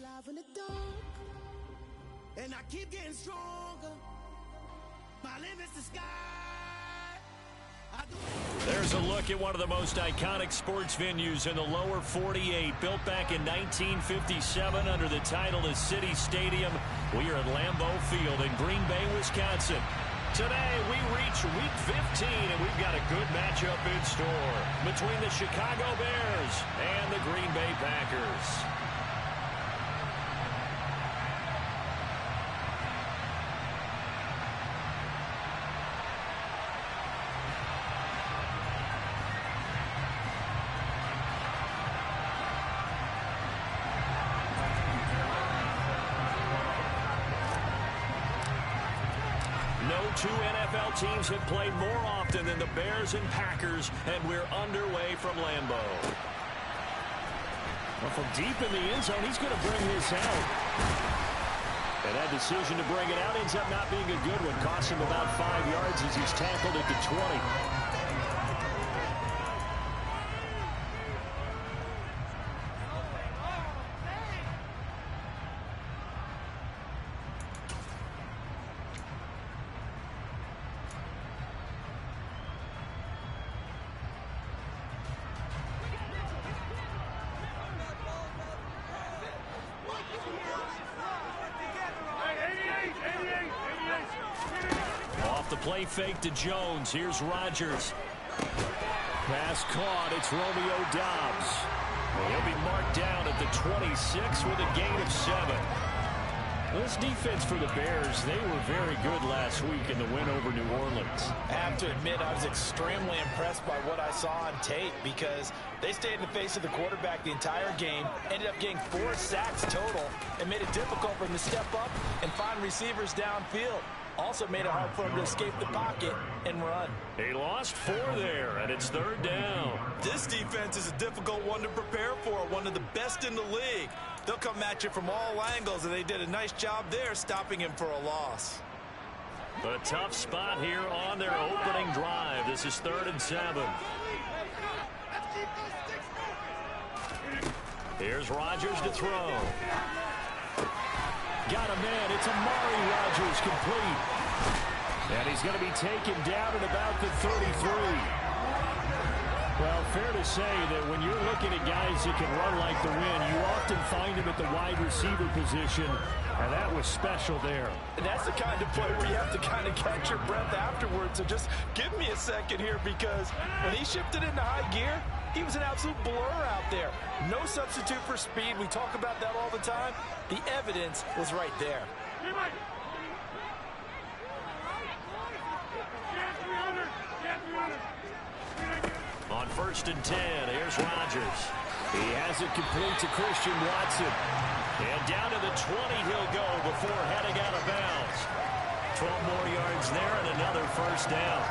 alive in the dark, and I keep getting stronger. My limit's the sky. There's a look at one of the most iconic sports venues in the lower 48, built back in 1957 under the title of City Stadium. We are at Lambeau Field in Green Bay, Wisconsin. Today, we reach Week 15, and we've got a good matchup in store between the Chicago Bears and the Green Bay Packers. Two NFL teams have played more often than the Bears and Packers, and we're underway from Lambeau. Well, from deep in the end zone, he's going to bring this out. And that decision to bring it out ends up not being a good one. Costs him about 5 yards as he's tackled at the 20. Play fake to Jones. Here's Rodgers. Pass caught. It's Romeo Doubs. He'll be marked down at the 26 with a gain of 7. This defense for the Bears, they were very good last week in the win over New Orleans. I have to admit, I was extremely impressed by what I saw on tape because they stayed in the face of the quarterback the entire game, ended up getting 4 sacks total, and made it difficult for him to step up and find receivers downfield. Also made it hard for him to escape the pocket and run. He lost 4 there, and it's 3rd down. This defense is a difficult one to prepare for, one of the best in the league. They'll come at you from all angles, and they did a nice job there stopping him for a loss. A tough spot here on their opening drive. This is 3rd and 7. Here's Rodgers to throw. Got a man. It's Amari Rodgers complete. And he's going to be taken down at about the 33. Well, fair to say that when you're looking at guys that can run like the wind, you often find them at the wide receiver position, and that was special there. And that's the kind of play where you have to kind of catch your breath afterwards. So just give me a second here, because when he shifted into high gear, he was an absolute blur out there. No substitute for speed. We talk about that all the time. The evidence was right there. On 1st and 10, here's Rodgers. He has it complete to Christian Watson. And down to the 20 he'll go before heading out of bounds. 12 more yards there and another 1st down.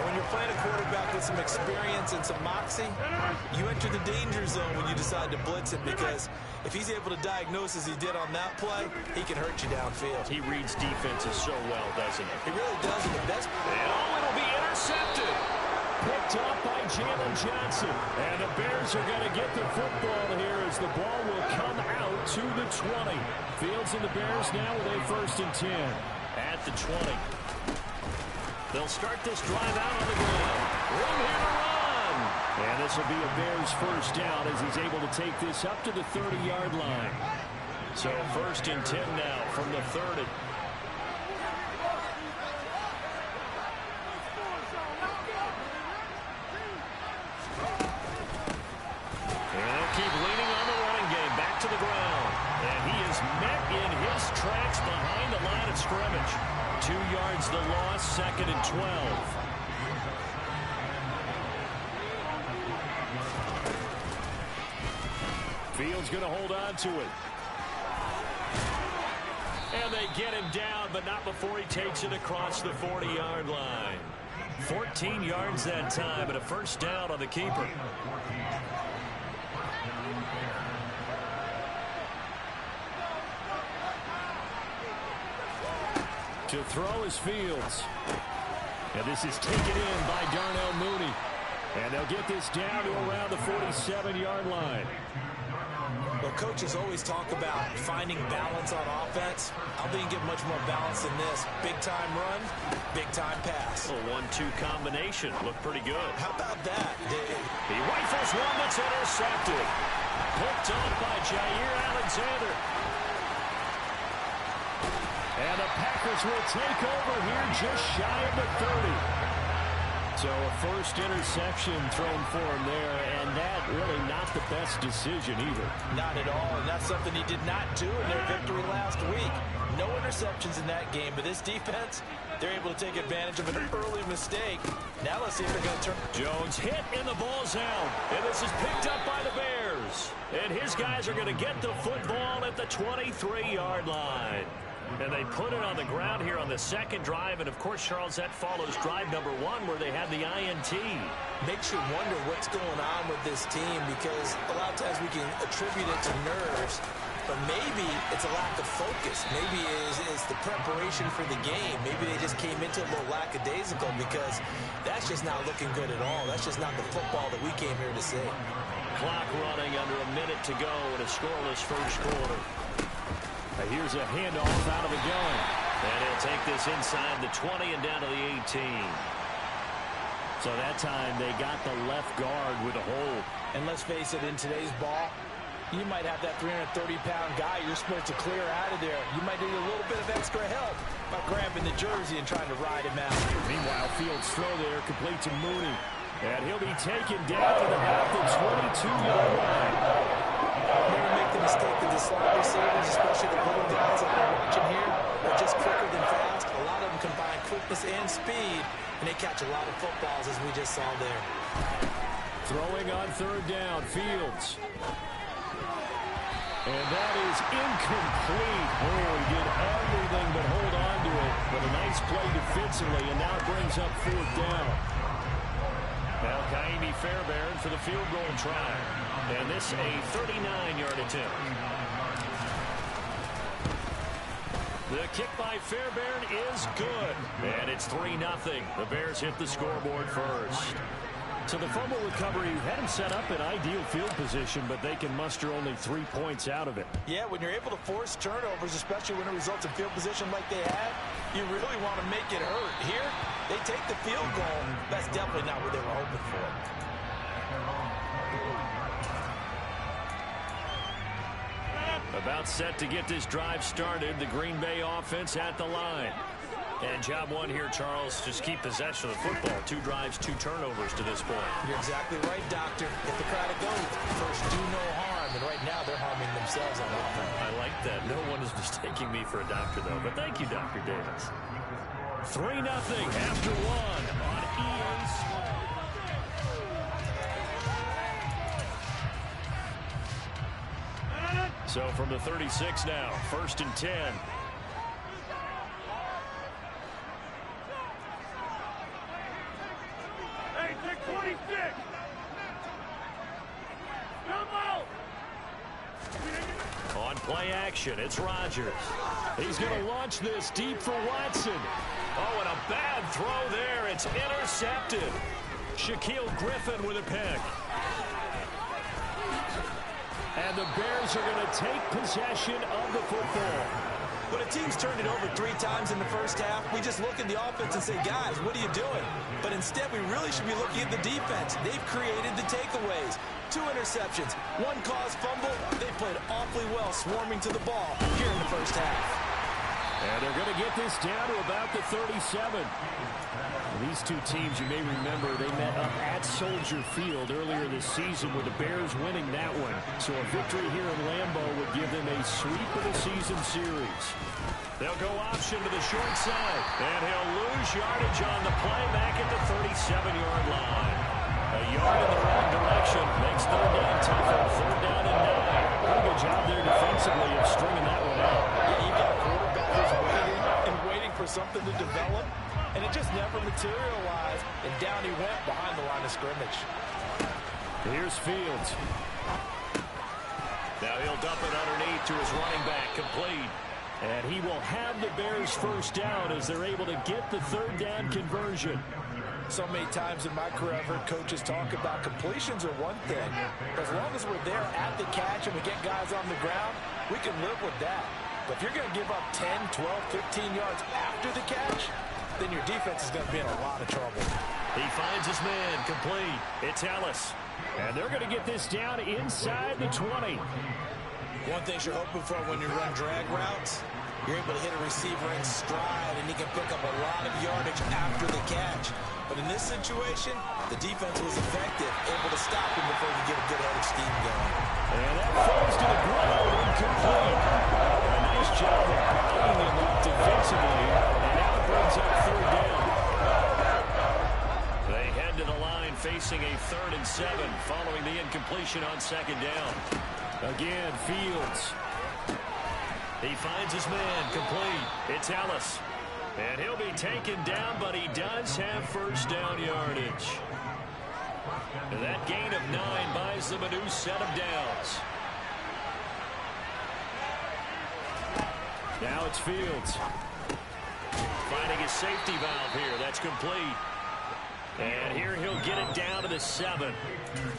When you're playing a quarterback with some experience and some moxie, you enter the danger zone when you decide to blitz him, because if he's able to diagnose as he did on that play, he can hurt you downfield. He reads defenses so well, doesn't he? He really does. And the best. And it'll be intercepted. Picked up by Jalen Johnson. And the Bears are going to get the football here as the ball will come out to the 20. Fields and the Bears now with a 1st and 10 at the 20. They'll start this drive out on the ground. Room here to run. And this will be a Bears 1st down as he's able to take this up to the 30-yard line. So 1st and 10 now from the 30. And they'll keep leaning on the running game. Back to the ground. And he is met in his tracks behind the line of scrimmage. 2 yards the loss, 2nd and 12. Fields going to hold on to it. And they get him down, but not before he takes it across the 40-yard line. 14 yards that time, and a 1st down on the keeper. To throw is Fields. And this is taken in by Darnell Mooney. And they'll get this down to around the 47-yard line. Well, coaches always talk about finding balance on offense. I don't think you get much more balance than this. Big-time run, big-time pass. A 1-2 combination. Looked pretty good. How about that, Dave? He rifles one that's intercepted. Picked up by Jair Alexander. And the Packers will take over here just shy of the 30. So a first interception thrown for him there, and that really not the best decision either. Not at all, and that's something he did not do in their victory last week. No interceptions in that game, but this defense, they're able to take advantage of an early mistake. Now let's see if they're going to turn. Jones hit, and the ball's out. And this is picked up by the Bears. And his guys are going to get the football at the 23-yard line. And they put it on the ground here on the second drive. And, of course, Charles, that follows drive number 1 where they had the INT. Makes you wonder what's going on with this team, because a lot of times we can attribute it to nerves, but maybe it's a lack of focus. Maybe it's the preparation for the game. Maybe they just came into a little lackadaisical, because that's just not looking good at all. That's just not the football that we came here to see. Clock running under a minute to go in a scoreless first quarter. Here's a handoff out of the gun. And he'll take this inside the 20 and down to the 18. So that time they got the left guard with a hold. And let's face it, in today's ball, you might have that 330-pound guy you're supposed to clear out of there. You might need a little bit of extra help by grabbing the jersey and trying to ride him out. Meanwhile, Fields' throw there complete to Mooney. And he'll be taken down to about the 22-yard line. Never make the mistake that the slot receivers, especially the little guys that we're watching here, are just quicker than fast. A lot of them combine quickness and speed, and they catch a lot of footballs, as we just saw there. Throwing on third down, Fields. And that is incomplete. Oh, he did everything but hold on to it. But a nice play defensively, and now it brings up fourth down. Now Kaimi Fairbairn for the field goal try. And this a 39-yard attempt. The kick by Fairbairn is good. And it's 3-0. The Bears hit the scoreboard first. So the fumble recovery had him set up in ideal field position, but they can muster only 3 points out of it. Yeah, when you're able to force turnovers, especially when it results in field position like they have, you really want to make it hurt. Here, they take the field goal. That's definitely not what they were hoping for. About set to get this drive started. The Green Bay offense at the line. And job one here, Charles, just keep possession of the football. 2 drives, 2 turnovers to this point. You're exactly right, Doctor. Get the crowd to go. First, do no harm. And right now, they're harming themselves on offense. I like that. No one is mistaking me for a doctor, though. But thank you, Dr. Davis. 3-0 after 1 on EA Sports. So from the 36 now, 1st and 10. Hey, 26. On play action, it's Rodgers. He's going to launch this deep for Watson. Oh, and a bad throw there. It's intercepted. Shaquille Griffin with a pick. And the Bears are going to take possession of the football. When a team's turned it over 3 times in the first half, we just look at the offense and say, guys, what are you doing? But instead, we really should be looking at the defense. They've created the takeaways. 2 interceptions, 1 caused fumble. They played awfully well swarming to the ball here in the first half. And they're going to get this down to about the 37. These 2 teams, you may remember, they met up at Soldier Field earlier this season with the Bears winning that one. So a victory here in Lambeau would give them a sweep of the season series. They'll go option to the short side. And he'll lose yardage on the play back at the 37-yard line. A yard in the wrong direction makes third down tougher. 3rd down and 9. Pretty good job there defensively of stringing that one out. Yeah, you've got a quarterback who's waiting and waiting for something to develop, and it just never materialized, and down he went behind the line of scrimmage. Here's Fields. Now he'll dump it underneath to his running back, complete. And he will have the Bears first down as they're able to get the 3rd down conversion. So many times in my career, I've heard coaches talk about completions are one thing. But as long as we're there at the catch and we get guys on the ground, we can live with that. But if you're going to give up 10, 12, 15 yards after the catch, then your defense is going to be in a lot of trouble. He finds his man complete. It's Ellis. And they're going to get this down inside the 20. One thing you're hoping for when you run drag routes, you're able to hit a receiver in stride, and he can pick up a lot of yardage after the catch. But in this situation, the defense was effective, able to stop him before he get a good headed scheme going. And that falls to the ground, incomplete. A nice job of buying him up defensively, and now it brings up third down. They head to the line facing a 3rd and 7 following the incompletion on 2nd down. Again, Fields. He finds his man complete. It's Ellis. And he'll be taken down, but he does have first down yardage. And that gain of 9 buys them a new set of downs. Now it's Fields. Finding his safety valve here. That's complete. And here he'll get it down to the 7.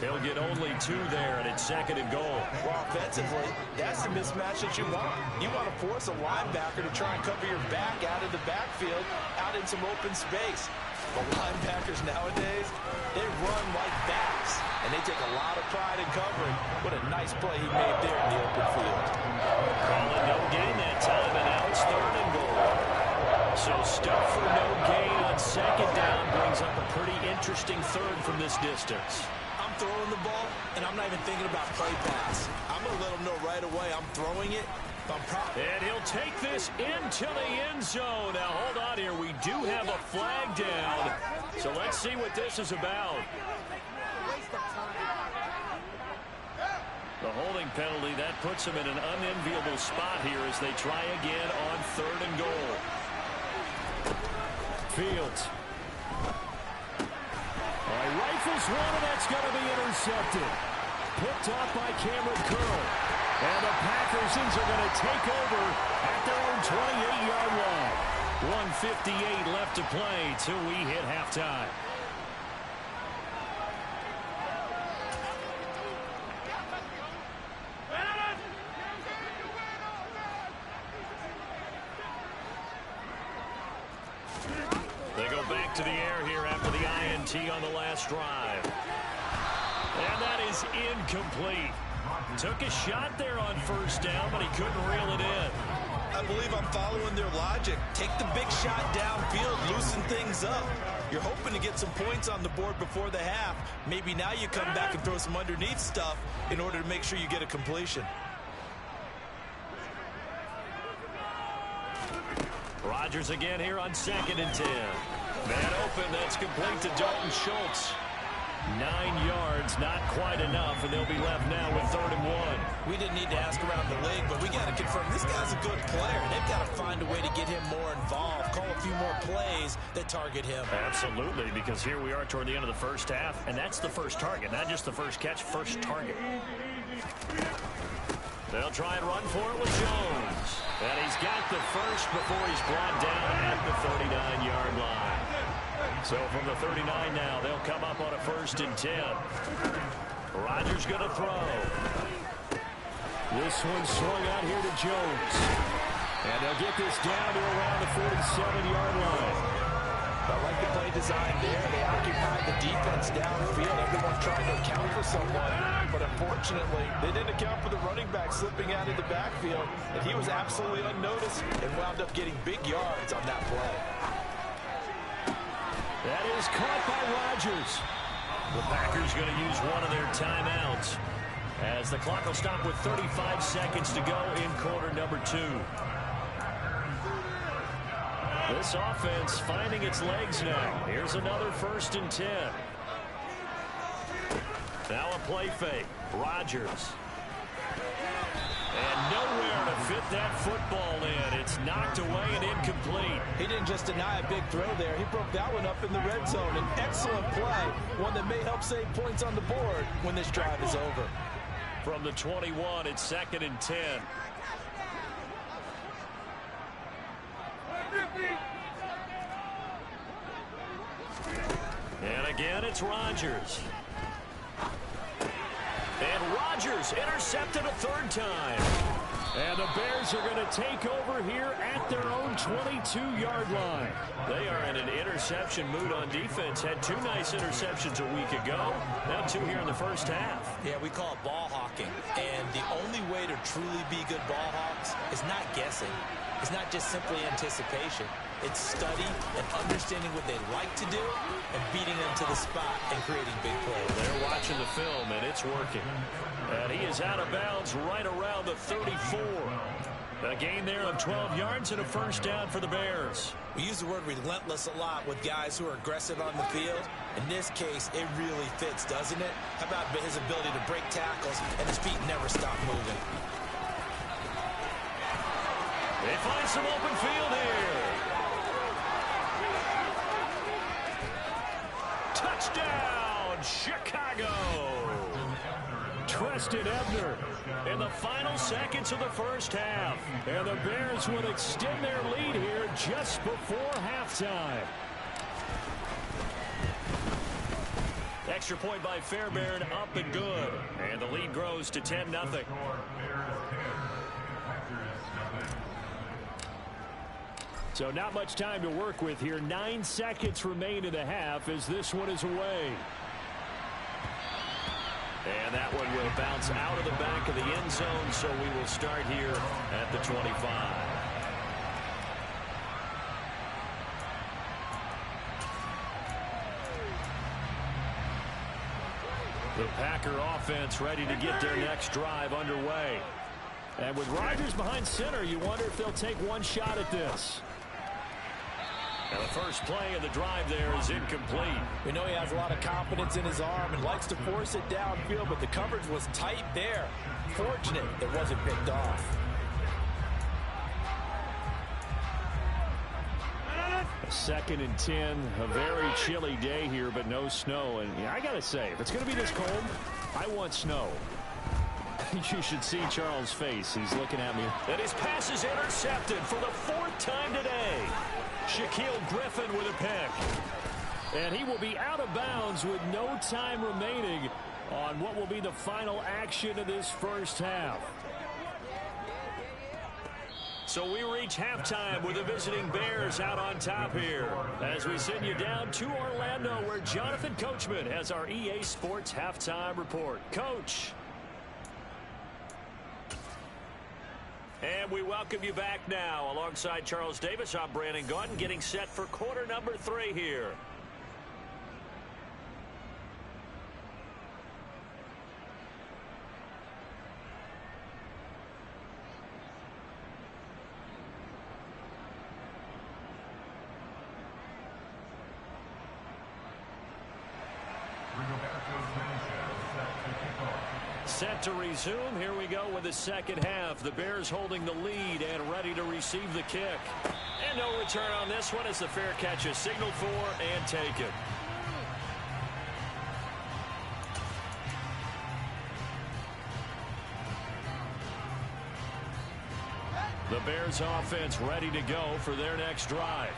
He'll get only 2 there, and it's 2nd and goal. Well, offensively, that's the mismatch that you want. You want to force a linebacker to try and cover your back out of the backfield, out in some open space. But linebackers nowadays, they run like backs, and they take a lot of pride in covering. What a nice play he made there in the open field. Calling no gain that time, and now it's 3rd and goal. So stuff for no gain on 2nd down brings up a pretty interesting 3rd from this distance. I'm throwing the ball, and I'm not even thinking about play pass. I'm going to let him know right away I'm throwing it. And he'll take this into the end zone. Now, hold on here. We do have a flag down. So let's see what this is about. The holding penalty, that puts him in an unenviable spot here as they try again on 3rd and goal. Fields. Rifles one, and that's going to be intercepted. Picked off by Cameron Curl. And the Packers are going to take over at their own 28-yard line. 1:58 left to play till we hit halftime. They go back to the air here after the INT on the last drive. And that is incomplete. Took a shot there on 1st down, but he couldn't reel it in. I believe I'm following their logic. Take the big shot downfield, loosen things up. You're hoping to get some points on the board before the half. Maybe now you come back and throw some underneath stuff in order to make sure you get a completion. Rodgers again here on 2nd and 10. Man open, that's complete to Dalton Schultz. 9 yards, not quite enough, and they'll be left now with 3rd and 1. We didn't need to ask around the league, but we got to confirm this guy's a good player. They've got to find a way to get him more involved, call a few more plays that target him. Absolutely, because here we are toward the end of the 1st half, and that's the first target, not just the first catch, first target. They'll try and run for it with Jones. And he's got the first before he's brought down at the 39-yard line. So from the 39 now, they'll come up on a 1st and 10. Rodgers going to throw. This one swung out here to Jones. And they'll get this down to around the 47-yard line. I like the play design there. They occupied the defense downfield. Everyone trying to account for someone. But unfortunately, they didn't account for the running back slipping out of the backfield. And he was absolutely unnoticed and wound up getting big yards on that play. That is caught by Rodgers. The Packers going to use one of their timeouts as the clock will stop with 35 seconds to go in quarter number 2. This offense finding its legs now. Here's another 1st and 10. Now a play fake. Rodgers. And nowhere to fit that football in. It's knocked away and incomplete. He didn't just deny a big throw there. He broke that one up in the red zone. An excellent play. One that may help save points on the board when this drive is over. From the 21, it's 2nd and 10. And again, it's Rodgers. And Rodgers intercepted a third time. And the Bears are going to take over here at their own 22-yard line. They are in an interception mood on defense. Had 2 nice interceptions a week ago. Now 2 here in the first half. Yeah, we call it ball hawking. And the only way to truly be good ball hawks is not guessing. It's not just simply anticipation. It's study and understanding what they like to do and beating them to the spot and creating big plays. They're watching the film, and it's working. And he is out of bounds right around the 34. A gain there of 12 yards and a first down for the Bears. We use the word relentless a lot with guys who are aggressive on the field. In this case, it really fits, doesn't it? How about his ability to break tackles and his feet never stop moving? They find some open field here. Touchdown, Chicago! Treston Ebner in the final seconds of the first half. And the Bears would extend their lead here just before halftime. Extra point by Fairbairn, up and good. And the lead grows to 10-0. So not much time to work with here. 9 seconds remain in the half as this one is away. And that one will bounce out of the back of the end zone, so we will start here at the 25. The Packer offense ready to get their next drive underway. And with Rodgers behind center, you wonder if they'll take one shot at this. And the first play of the drive there is incomplete. We know he has a lot of confidence in his arm and likes to force it downfield, but the coverage was tight there. Fortunate it wasn't picked off. A 2nd and 10, a very chilly day here, but no snow. And yeah, I got to say, if it's going to be this cold, I want snow. You should see Charles' face. He's looking at me. And his pass is intercepted for the 4th time today. Shaquille Griffin with a pick. And he will be out of bounds with no time remaining on what will be the final action of this first half. So we reach halftime with the visiting Bears out on top here as we send you down to Orlando, where Jonathan Coachman has our EA Sports halftime report. Coach. And we welcome you back now. Alongside Charles Davis, I'm Brandon Gaudin, getting set for quarter number 3 here. Set to resume. Here we go with the second half. The Bears holding the lead and ready to receive the kick. And no return on this one as the fair catch is signaled for and taken. The Bears offense ready to go for their next drive.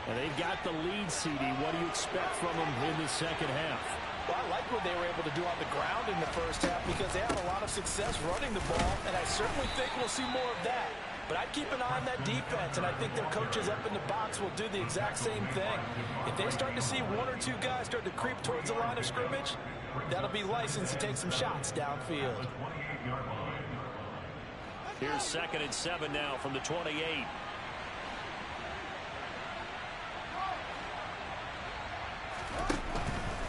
And they've got the lead, CD. What do you expect from them in the second half? Well, I like what they were able to do on the ground in the first half because they had a lot of success running the ball, and I certainly think we'll see more of that. But I'd keep an eye on that defense, and I think their coaches up in the box will do the exact same thing. If they start to see 1 or 2 guys start to creep towards the line of scrimmage, that'll be licensed to take some shots downfield. Here's 2nd and 7 now from the 28.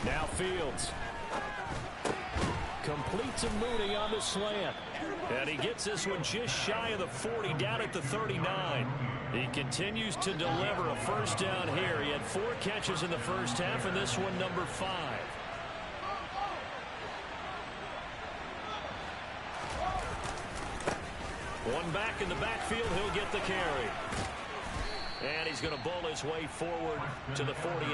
Now Fields. Complete to Mooney on the slant. And he gets this one just shy of the 40, down at the 39. He continues to deliver a first down here. He had 4 catches in the first half, and this one number 5. One back in the backfield, he'll get the carry. And he's going to bowl his way forward to the 48.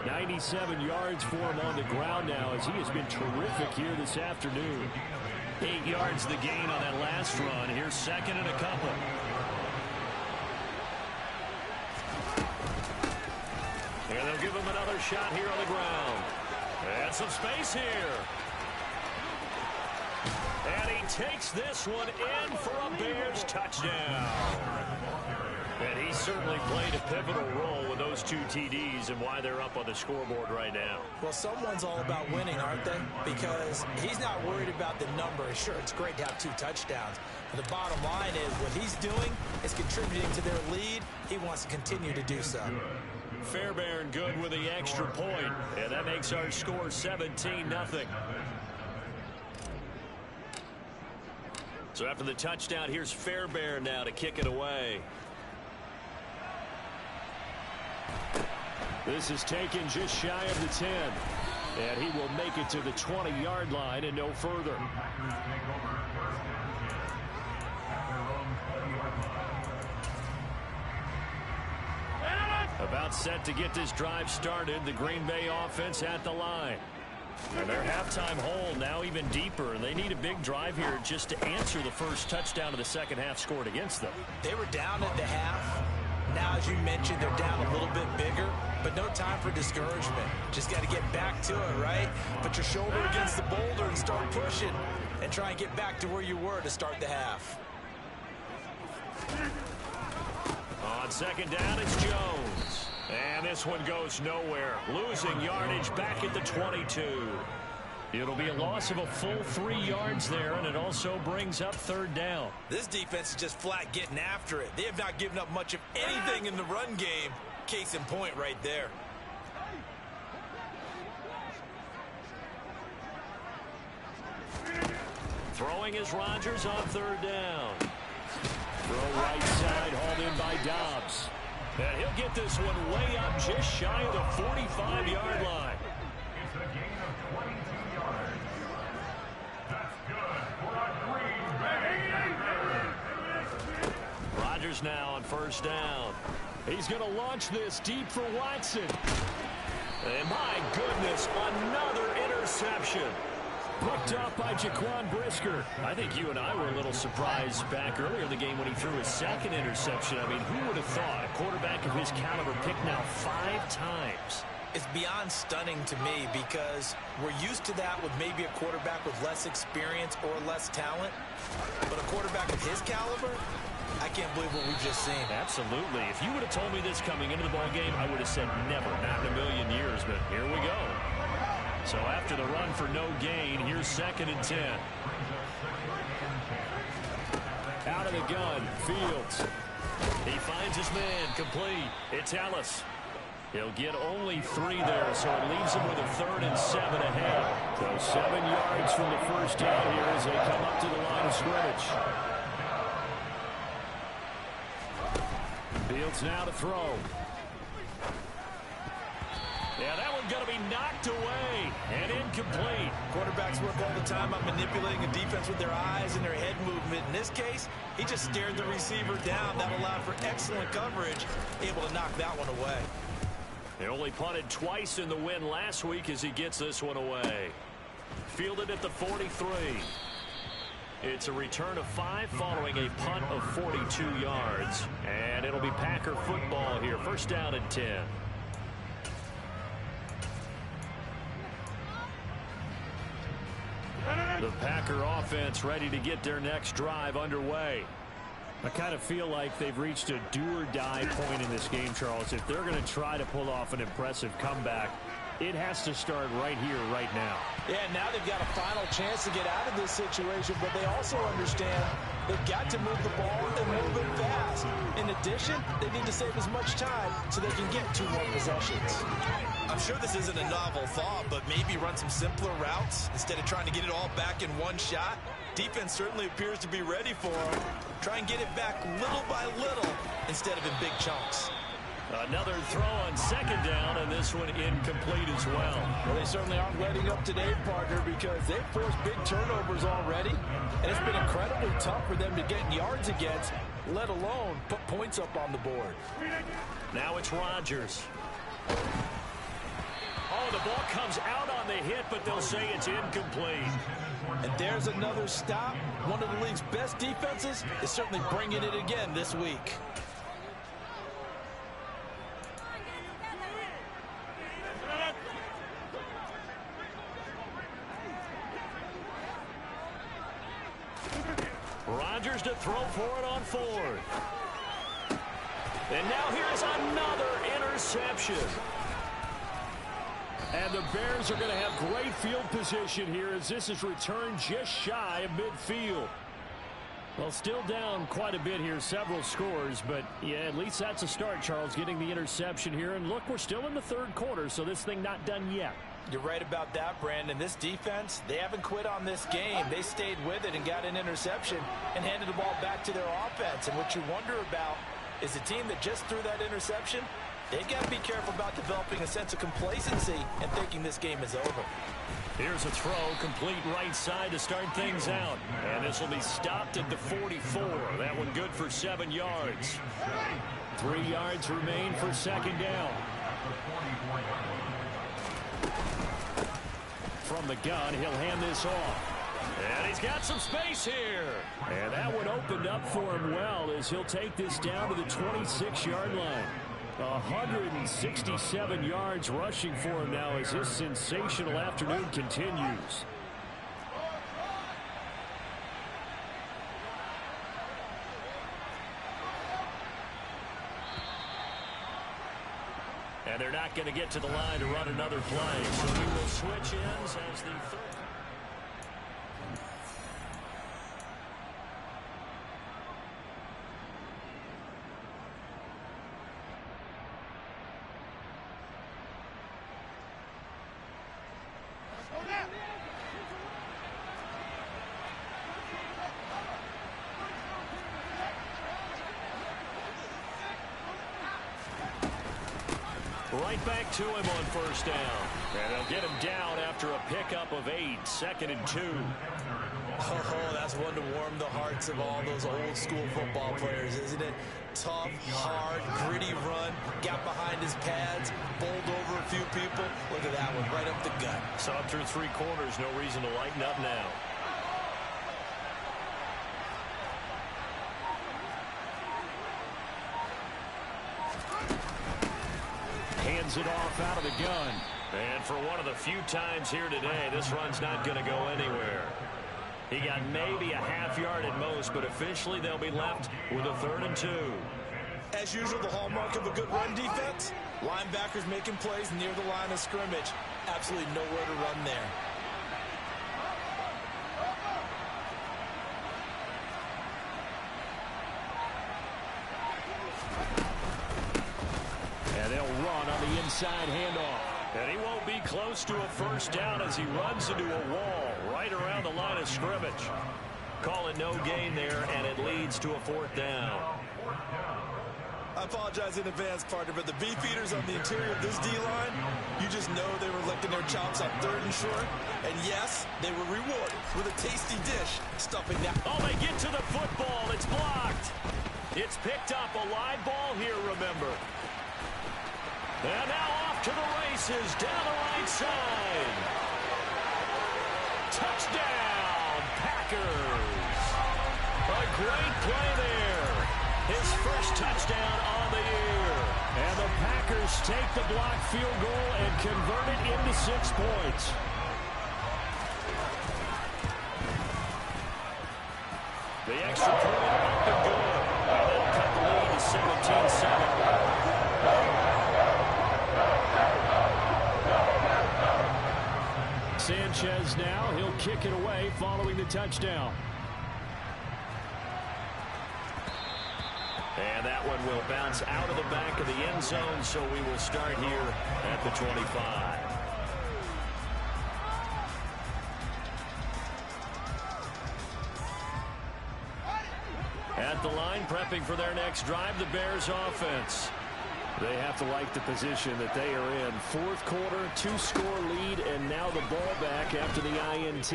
97 yards for him on the ground now as he has been terrific here this afternoon. 8 yards the gain on that last run. Here's 2nd and a couple. And They'll give him another shot here on the ground. And some space here. And he takes this one in for a Bears touchdown. And he certainly played a pivotal role with those 2 TDs and why they're up on the scoreboard right now. Well, someone's all about winning, aren't they? Because he's not worried about the number. Sure, it's great to have 2 touchdowns. But the bottom line is what he's doing is contributing to their lead. He wants to continue to do so. Fairbairn good with the extra point. And that makes our score 17-0. So after the touchdown, here's Fairbairn now to kick it away. This is taken just shy of the 10. And he will make it to the 20-yard line and no further. About set to get this drive started. The Green Bay offense at the line. And their halftime hole now even deeper. They need a big drive here just to answer the first touchdown of the second half scored against them. They were down at the half. Now, as you mentioned, they're down a little bit bigger, but no time for discouragement. Just got to get back to it, right? Put your shoulder against the boulder and start pushing and try and get back to where you were to start the half. On second down, it's Jones. And this one goes nowhere. Losing yardage back at the 22. It'll be a loss of a full 3 yards there, and it also brings up third down. This defense is just flat getting after it. They have not given up much of anything in the run game. Case in point right there. Throwing is Rodgers on third down. Throw right side, hauled in by Dobbs. And he'll get this one way up just shy of the 45-yard line. It's a gain of 22 yards. That's good for a Green Bay. Rodgers now on first down. He's going to launch this deep for Watson. And my goodness, another interception. Picked up by Jaquan Brisker. I think you and I were a little surprised back earlier in the game when he threw his second interception. I mean, who would have thought a quarterback of his caliber picked now 5 times? It's beyond stunning to me because we're used to that with maybe a quarterback with less experience or less talent. But a quarterback of his caliber, I can't believe what we've just seen. Absolutely. If you would have told me this coming into the ballgame, I would have said never, not in a million years. But here we go. So after the run for no gain, here's 2nd and 10. Out of the gun, Fields. He finds his man, complete. It's Ellis. He'll get only 3 there, so it leaves him with a 3rd and 7 ahead. So 7 yards from the first down here as they come up to the line of scrimmage. Fields now to throw. Yeah, that one's going to be knocked away and incomplete. Quarterbacks work all the time on manipulating a defense with their eyes and their head movement. In this case, he just stared the receiver down. That allowed for excellent coverage, able to knock that one away. He only punted twice in the win last week as he gets this one away. Fielded at the 43. It's a return of 5 following a punt of 42 yards. And it'll be Packer football here. First down and 10. The Packer offense ready to get their next drive underway. I kind of feel like they've reached a do-or-die point in this game, Charles. If they're going to try to pull off an impressive comeback, it has to start right here, right now. Yeah, now they've got a final chance to get out of this situation, but they also understand they've got to move the ball and move it fast. In addition, they need to save as much time so they can get 2 more possessions. I'm sure this isn't a novel thought, but maybe run some simpler routes instead of trying to get it all back in one shot. Defense certainly appears to be ready for them. Try and get it back little by little instead of in big chunks. Another throw on second down, and this one incomplete as well. Well, they certainly aren't letting up today, partner, because they've forced big turnovers already, and it's been incredibly tough for them to get yards against, let alone put points up on the board. Now it's Rodgers. Oh, the ball comes out on the hit, but they'll say it's incomplete. And there's another stop. One of the league's best defenses is certainly bringing it again this week. to throw for it on fourth. And now here's another interception. And the Bears are going to have great field position here as this is returned just shy of midfield. Well, still down quite a bit here, several scores, but yeah, at least that's a start, Charles, getting the interception here. And look, we're still in the third quarter, so this thing not done yet. You're right about that, Brandon. This defense, they haven't quit on this game. They stayed with it and got an interception and handed the ball back to their offense. And what you wonder about is a team that just threw that interception, they've got to be careful about developing a sense of complacency and thinking this game is over. Here's a throw, complete right side to start things out. And this will be stopped at the 44. That one good for 7 yards. 3 yards remain for second down. From the gun, he'll hand this off. And he's got some space here. And that one opened up for him well as he'll take this down to the 26-yard line. 167 yards rushing for him now as this sensational afternoon continues. And they're not going to get to the line to run another play. So we will switch ends as the third. Right back to him on first down. And they'll get him down after a pickup of 8, 2nd and 2. Oh, that's one to warm the hearts of all those old school football players, isn't it? Tough, hard, gritty run, got behind his pads, bowled over a few people. Look at that one, right up the gut. Saw him through 3 quarters, no reason to lighten up now. Hands it off out of the gun. And for one of the few times here today, this run's not going to go anywhere. He got maybe a half yard at most, but officially they'll be left with a 3rd and 2. As usual, the hallmark of a good run defense, linebackers making plays near the line of scrimmage. Absolutely nowhere to run there. And they'll run on the inside handoff. And he won't be close to a first down as he runs into a wall right around the line of scrimmage. Call it no gain there, and it leads to a 4th down. I apologize in advance, partner, but the beefeaters on the interior of this D-line, you just know they were licking their chops on 3rd and short. And yes, they were rewarded with a tasty dish stuffing that. Oh, they get to the football. It's blocked. It's picked up. A live ball here, remember. And now off to the races down the right side. Touchdown, Packers. A great play there. His first touchdown on the year. And the Packers take the blocked field goal and convert it into 6 points. The extra point up and good. And that'll cut the lead to 17-7. Sanchez now, he'll kick it away following the touchdown. And that one will bounce out of the back of the end zone, so we will start here at the 25. At the line, prepping for their next drive, the Bears offense. They have to like the position that they are in. 4th quarter, 2-score lead, and now the ball back after the INT.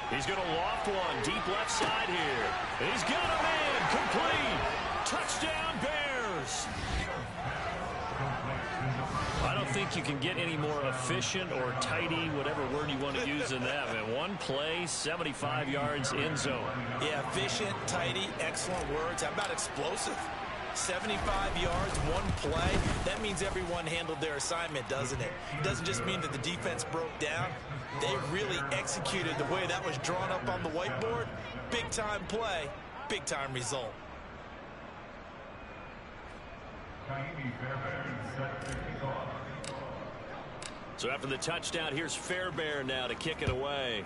He's going to loft one, deep left side here. He's got a man, complete. Touchdown, Bears. I don't think you can get any more efficient or tidy, whatever word you want to use in that. Man, one play, 75 yards, end zone. Yeah, efficient, tidy, excellent words. How about explosive? 75 yards, one play. That means everyone handled their assignment, doesn't it? It doesn't just mean that the defense broke down. They really executed the way that was drawn up on the whiteboard. Big-time play, big-time result. So after the touchdown, here's Fairbairn now to kick it away.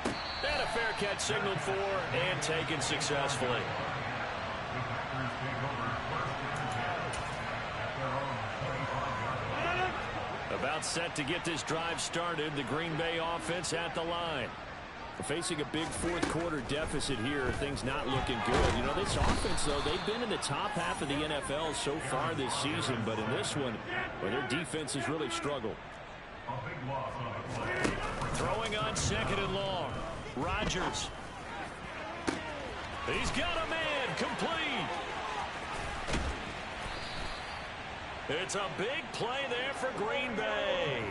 And a fair catch signaled for and taken successfully. About set to get this drive started. The Green Bay offense at the line. Facing a big fourth quarter deficit here. Things not looking good. You know, this offense, though, they've been in the top half of the NFL so far this season. But in this one, well, their defense has really struggled. Throwing on 2nd and long. Rodgers. He's got a man. Complete. It's a big play there for Green Bay.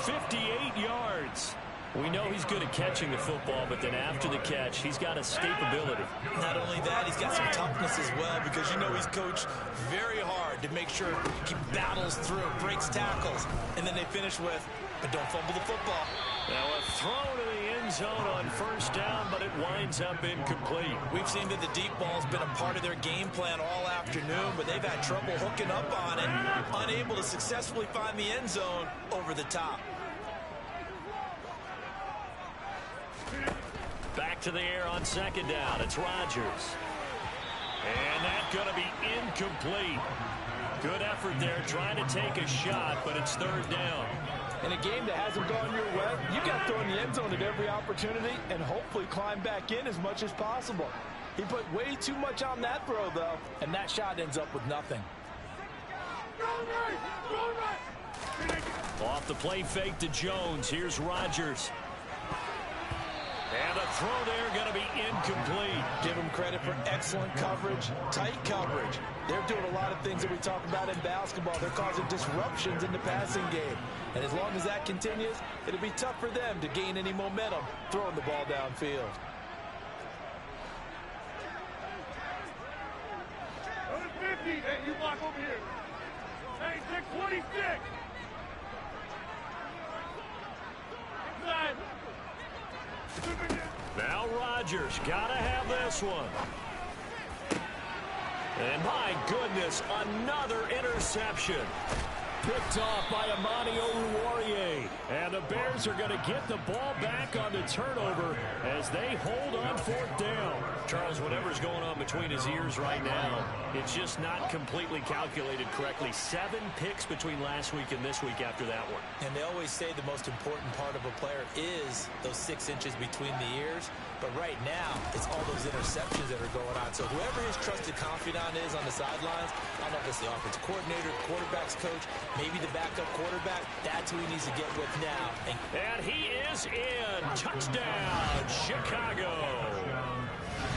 58 yards. We know he's good at catching the football, but then after the catch, he's got escapability. Not only that, he's got some toughness as well, because you know he's coached very hard to make sure he battles through, breaks tackles, and then they finish with, but don't fumble the football. Now a throw to the end zone on 1st down, but it winds up incomplete. We've seen that the deep ball's been a part of their game plan all afternoon, but they've had trouble hooking up on it, unable to successfully find the end zone over the top. Back to the air on 2nd down. It's Rodgers. And that's going to be incomplete. Good effort there trying to take a shot, but it's 3rd down. In a game that hasn't gone your way, you got to throw in the end zone at every opportunity and hopefully climb back in as much as possible. He put way too much on that throw, though, and that shot ends up with nothing. Off the play fake to Jones. Here's Rodgers. And a throw there going to be incomplete. Give them credit for excellent coverage, tight coverage. They're doing a lot of things that we talk about in basketball. They're causing disruptions in the passing game. And as long as that continues, it'll be tough for them to gain any momentum throwing the ball downfield. Hey, you block over here. Hey, 626. Inside. Now Rodgers got to have this one. And my goodness, another interception. Picked off by Amani Oruwariye. And the Bears are going to get the ball back on the turnover as they hold on 4th down. Charles, whatever's going on between his ears right now, it's just not completely calculated correctly. 7 picks between last week and this week after that one. And they always say the most important part of a player is those 6 inches between the ears. But right now, it's all those interceptions that are going on. So whoever his trusted confidant is on the sidelines, I don't know if it's the offensive coordinator, quarterback's coach, maybe the backup quarterback, that's who he needs to get with now. And he is in. Touchdown, Chicago.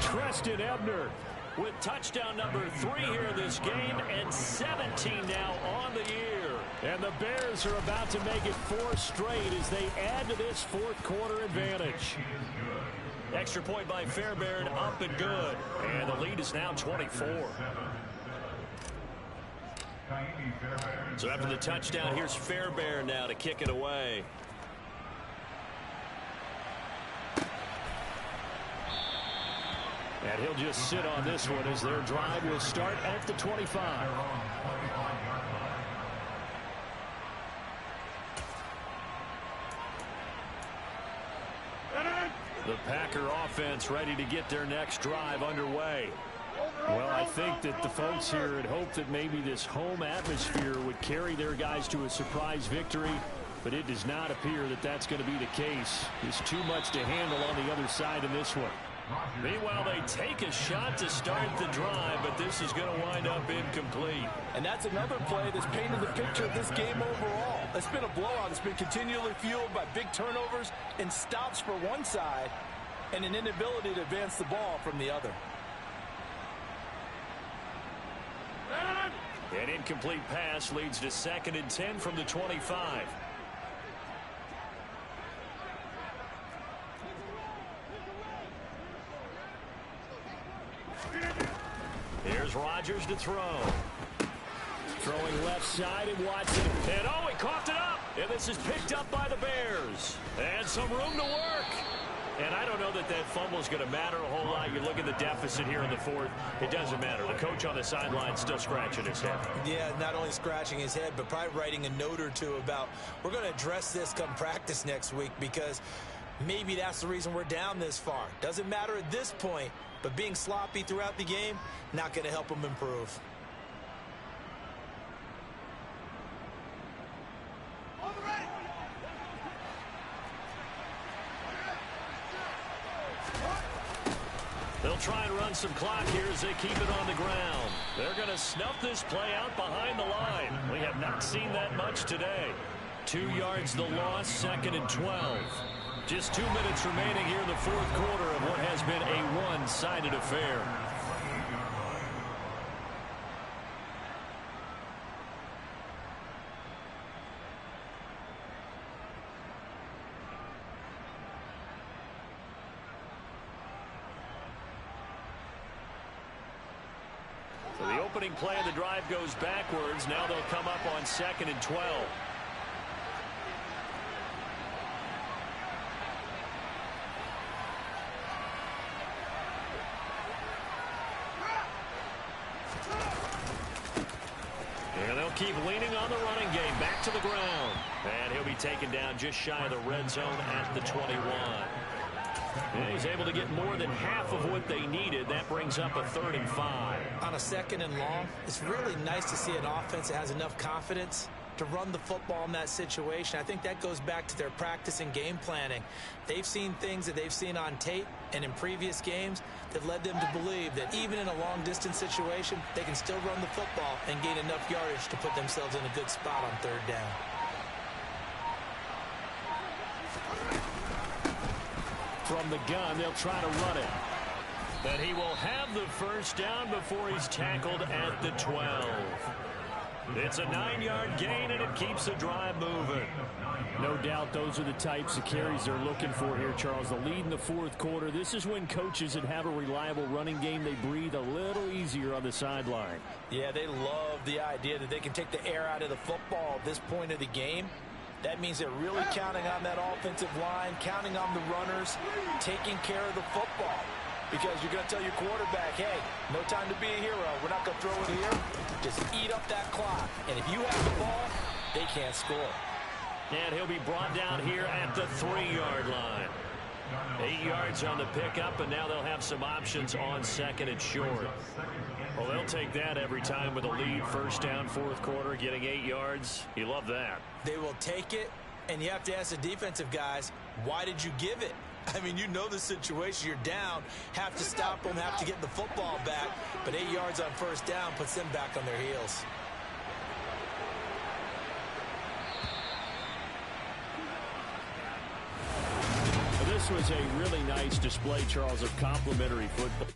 Treston Ebner with touchdown number 3 here this game, and 17 now on the year. And the Bears are about to make it 4 straight as they add to this fourth quarter advantage. Extra point by Fairbairn, up and good. And the lead is now 24. So after the touchdown, here's Fairbairn now to kick it away. And he'll just sit on this one as their drive will start at the 25. The Packer offense ready to get their next drive underway. Well, I think that the folks here had hoped that maybe this home atmosphere would carry their guys to a surprise victory, but it does not appear that that's going to be the case. There's too much to handle on the other side in this one. Meanwhile, they take a shot to start the drive, but this is going to wind up incomplete. And that's another play that's painted the picture of this game overall. It's been a blowout. It's been continually fueled by big turnovers and stops for one side and an inability to advance the ball from the other. An incomplete pass leads to 2nd and 10 from the 25. Here's Rodgers to throw. Throwing left side, and Watson. And oh, he coughed it up. And this is picked up by the Bears. And some room to work. And I don't know that that fumble is going to matter a whole lot. You look at the deficit here in the fourth. It doesn't matter. The coach on the sideline still scratching his head. Yeah, not only scratching his head, but probably writing a note or two about we're going to address this come practice next week because maybe that's the reason we're down this far. Doesn't matter at this point, but being sloppy throughout the game, not going to help him improve. They'll try and run some clock here as they keep it on the ground. They're going to snuff this play out behind the line. We have not seen that much today. 2 yards the loss, 2nd and 12. Just 2 minutes remaining here in the fourth quarter of what has been a one-sided affair. So the opening play of the drive goes backwards. Now they'll come up on 2nd and 12. And they'll keep leaning on the running game. Back to the ground. And he'll be taken down just shy of the red zone at the 21. And he's able to get more than half of what they needed. That brings up a 3rd and 5. On a 2nd and long, it's really nice to see an offense that has enough confidence to run the football in that situation. I think that goes back to their practice and game planning. They've seen things that they've seen on tape and in previous games that led them to believe that even in a long-distance situation, they can still run the football and gain enough yardage to put themselves in a good spot on 3rd down. From the gun, they'll try to run it. But he will have the first down before he's tackled at the 12. It's a 9-yard gain, and it keeps the drive moving. No doubt those are the types of carries they're looking for here, Charles. The lead in the fourth quarter. This is when coaches that have a reliable running game, they breathe a little easier on the sideline. Yeah, they love the idea that they can take the air out of the football at this point of the game. That means they're really counting on that offensive line, counting on the runners, taking care of the football. Because you're going to tell your quarterback, hey, no time to be a hero. We're not going to throw it here. Just eat up that clock. And if you have the ball, they can't score. And he'll be brought down here at the 3-yard line. 8 yards on the pickup, and now they'll have some options on 2nd and short. Well, they'll take that every time with a lead. First down, fourth quarter, getting 8 yards. You love that. They will take it, and you have to ask the defensive guys, why did you give it? I mean, you know the situation. You're down, have to stop them, have to get the football back. But 8 yards on first down puts them back on their heels. This was a really nice display, Charles, of complimentary football.